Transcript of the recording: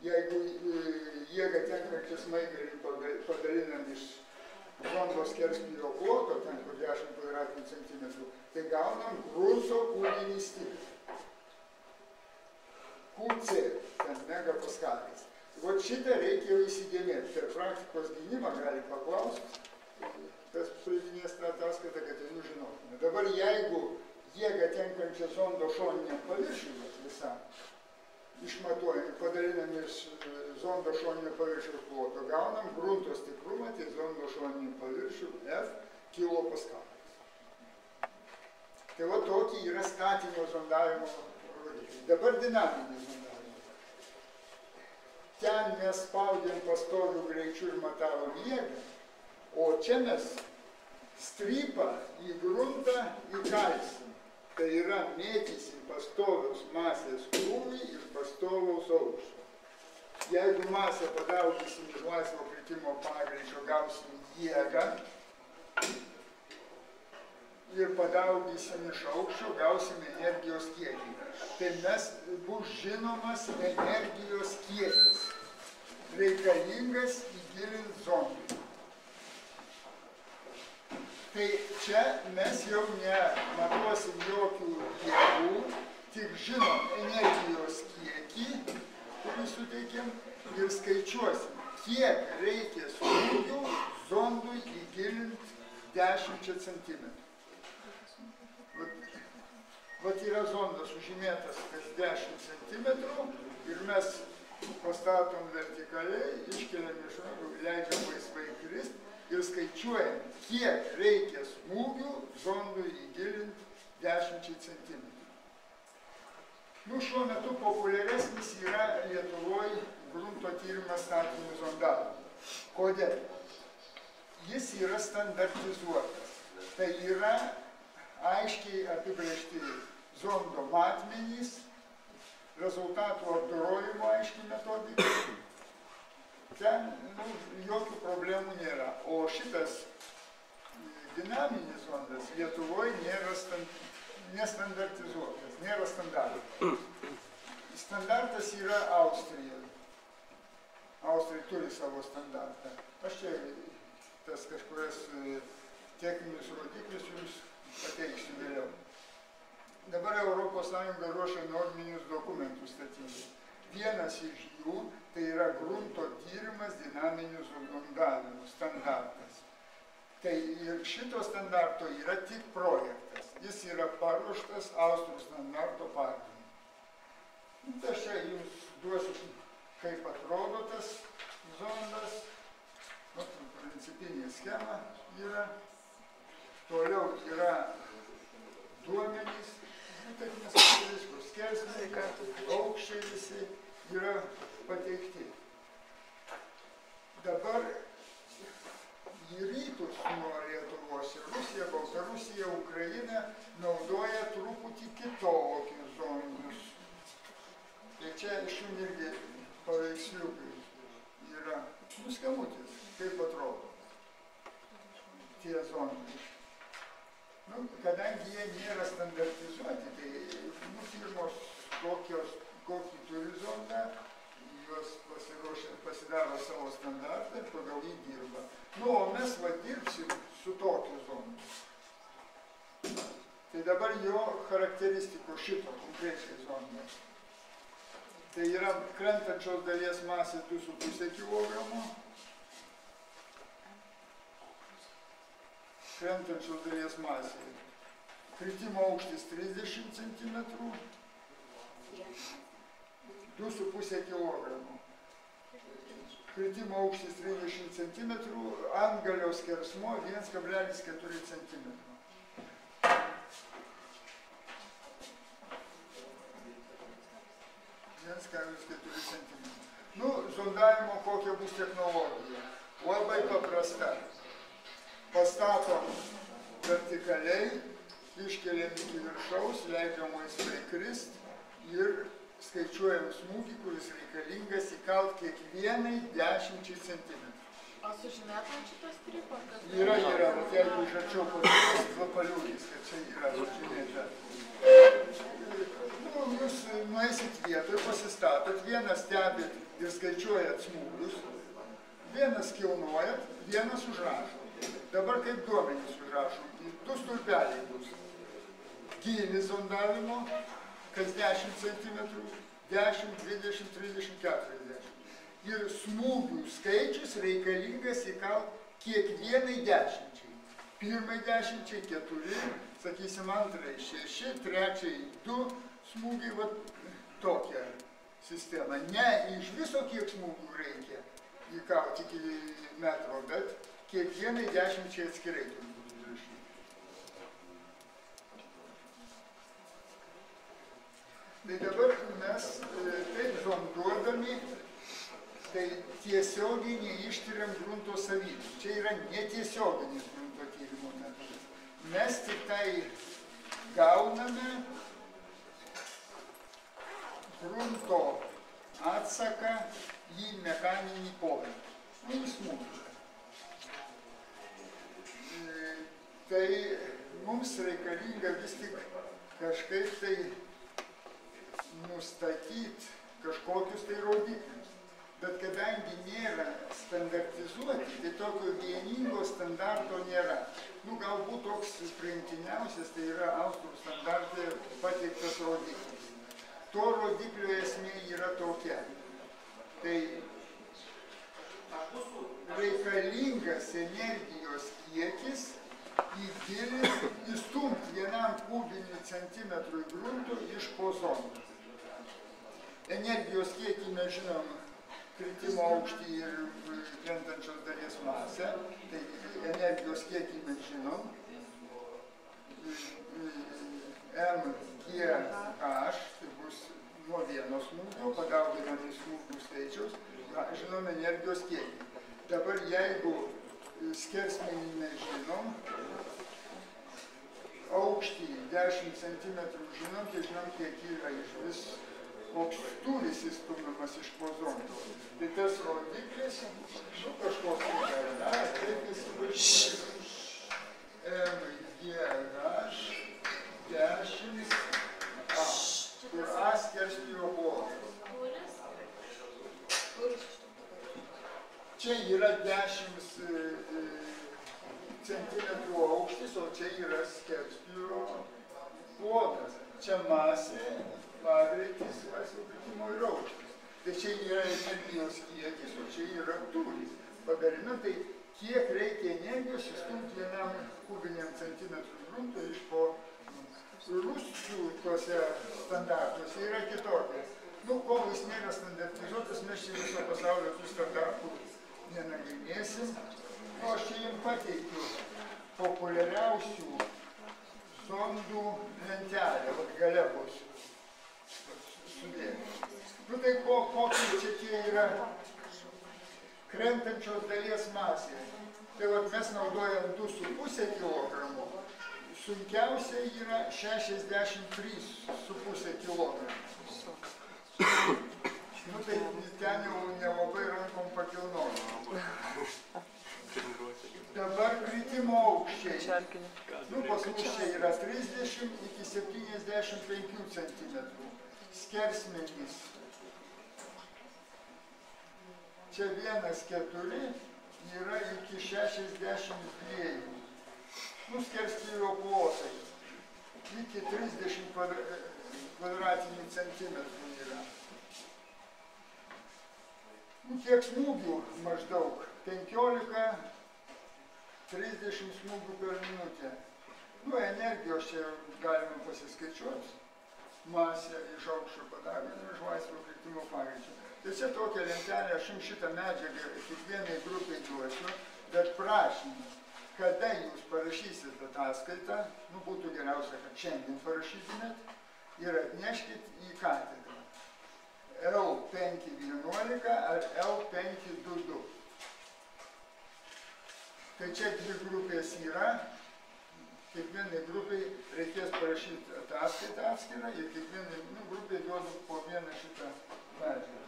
jeigu jėga tenkančią smaigalį padalinam iš zondo skerspjūvio ploto, ten kur 10 kvadratinių centimetrų, tai gaunam grunto kūrinį stiprį. QC, ten megapaskalis. Vat šitą reikia jau įsidėmėti. Per praktikos gynimą gali paklausti, kas pridinės tą ataskaitą, kad jau žinotume. Dabar jeigu jėga tenkančią zondo šoniniam paviršiui visam, išmatuojam, padalinam iš zondo šoninio paviršiaus ploto, gaunam grunto stiprumą, tai zondo šoninį paviršių F kilopaskalais. Tai va tokie yra statinio zondavimo rodikliai. Dabar dinaminis zondavimas. Ten mes spaudėm pastovių greičių ir matavom jėgą, o čia mes strypą į gruntą įkalsim. Tai yra mėtysim pastovios masės krūvį iš pastovaus aukščio. Jeigu masę padaugysim iš laisvo kritimo pagreičio, gausim jėgą ir padaugysim iš aukščio, gausim energijos kiekį. Tai mes bus žinomas energijos kiekis, reikalingas įgilint zondą. Tai čia mes jau nematuosim jokių jėgų, tik žinom energijos kiekį, kurį suteikėm, ir skaičiuosim, kiek reikia smūgių zondui įgilint 10 cm. Vat yra zondas užimėtas kas 10 cm ir mes pastatom vertikaliai, iškeliam iš rankų, leidžiam laisvai krist ir skaičiuojam, kiek reikia smūgių zondui įgilint 10 cm. Nu, šiuo metu populiaresnis yra Lietuvoje grunto tyrimas statinių zondavimų. Kodėl? Jis yra standartizuotas. Tai yra aiškiai apibrėžti zondo matmenys, rezultatų apdorojimo aiškiai metodika. Ten jokių problemų nėra. O šitas dinaminis zondas Lietuvoje nėra nestandartizuotas, nėra standartų. Standartas yra Austrija. Austrija turi savo standartą. Aš čia tas kažkurias techninius rodiklius jums pateiksiu vėliau. Dabar Europos Sąjunga ruošia norminius dokumentus statybai. Vienas iš jų tai yra grunto tyrimas dinaminių zondavimų standartas. Tai ir šito standarto yra tik projektas. Jis yra paruoštas Austrų standarto pagrindu. Tai aš čia jums duosiu, kaip atrodo tas zondas. Principinė schema yra. Toliau yra duomenys, taip nesakytis, kur skersmeniai, aukščiai visi yra pateikti. Dabar į rytus nuo Lietuvos ir Rusija, Baltarusija, Ukraina naudoja truputį kitokius zondus. Tai čia iš jų irgi paveiksliukai yra nuskamutis, kaip atrodo tie zondai. Nu, kadangi jie nėra standartizuoti, tai firmos kokį turi zondą, juos pasidaro savo standartą ir pagal jį dirba. Nu, o mes dirbsim su tokiu zondu. Tai dabar jo charakteristikos šito konkrečiai zondos. Tai yra krentančios dalies masė 2,5 kg. Krentančios dalies masė. Kritimo aukštis 30 cm. 2,5 kg. Kritimo aukštis 30 cm. Antgalio skersmuo 1,4 cm. Nu, zondavimo kokia bus technologija. Labai paprasta. Pastatom vertikaliai, iškeliam iki viršaus, leidžiam laisvai krist ir skaičiuojam smūgį, kuris reikalingas įkalt kiekvienai 10 cm. O sužymėtam šitas strypo? Yra, bet jeigu iš arčiau paliūdys, kad čia yra sužymėta. Nu, jūs nueisit vietoj, pasistatot, vienas stebit ir skaičiuojat smūgius, vienas kilnojat, vienas užrašo. Dabar kaip duomenys užrašom, 2 stulpeliai bus. Gylis zondavimo, kas 10 cm, 10, 20, 30, 40. Ir smūgių skaičius reikalingas įkalt kiekvienai 10. Pirmai 10, 4, sakysim, antrai 6, trečiai 2 smūgiai, va tokia sistema. Ne iš viso kiek smūgių reikia įkalt iki metro, bet kiekvienai 10 atskirai turi būti užrašyti. Tai dabar mes taip zonduodami, tai tiesiogiai neištiriam grunto savybių. Čia yra netiesioginis grunto tyrimo metodas. Mes tik tai gauname grunto atsaką į mechaninį poveikį, į smūgį. Tai mums reikalinga vis tik kažkaip tai nustatyti kažkokius tai rodiklius. Bet kadangi nėra standartizuoti, tai tokio vieningo standarto nėra. Nu, galbūt toks priimtiniausias, tai yra austrų standarte pateiktas rodiklis. To rodiklio esmė yra tokia. Tai reikalingas energijos kiekis į gilį įstumti 1 kubinių centimetrų gruntų iš po zonos. Energijos kiekį mes žinom kritimo aukštį ir krentančios dalies masę, tai energijos kiekį mes žinom, mgh, tai bus nuo 1 smūgio, padauginami smūgių skaičiaus, žinom energijos kiekį. Dabar jeigu skersmenį mes žinom, aukštį 10 cm žinom, tai žinom, kiek yra iš vis koks tūris įstumiamas iš po zonos. Tai tas rodiklis, kažkoks yra, taip jis bus mgh 10 a, kur a skerspjūvio plotas. Čia yra 10 cm aukštis, o čia yra skerspjūvio plotas. Čia masė, pagreitis, sukritimo ir aukštis. Tai čia yra energijos kiekis, o čia yra tūris. Padarime, tai kiek reikia energijos įstumti 1 kubiniam centimetrų grunto iš po rusų tuose standartuose yra kitokie. Nu, kol jis nėra standartizuotas, mes čia viso pasaulio tų standartų nenagrinėsim. O aš čia jums pateikiu populiariausių sondų lentelę, vat gale bus sudėti. Nu tai kokie čia tie yra krentančios dalies masė. Tai vat mes naudojam 2,5 kg, sunkiausia yra 63,5 kg. Nu tai ten jau nelabai rankom pakilnojam. Dabar kritimo aukščiai. Nu, pas mus čia yra 30 iki 75 cm. Skersmenys. Čia 1,4 yra iki 62. Nu, skerspjūvio plotai. Iki 30 kvadratinių centimetrų yra. Nu, kiek smūgių maždaug? 15-30 smūgių per minutę. Nu, energijos čia galima pasiskaičiuoti. Masę iš aukščio padavinio, iš laisvo kritimo pagreičio. Tai čia tokia lentelė, aš jums šitą medžiagą kiekvienai grupiai duosiu, bet prašymas, kada jūs parašysit ataskaitą, nu būtų geriausia, kad šiandien parašytumėt ir atneškit į katedrą. L511 ar L522. Tai čia 2 grupės yra. Kiekvienai grupiai reikės parašyti ataskaitą atskirą ir kiekvienai grupiai duodu po vieną šitą medžiagą.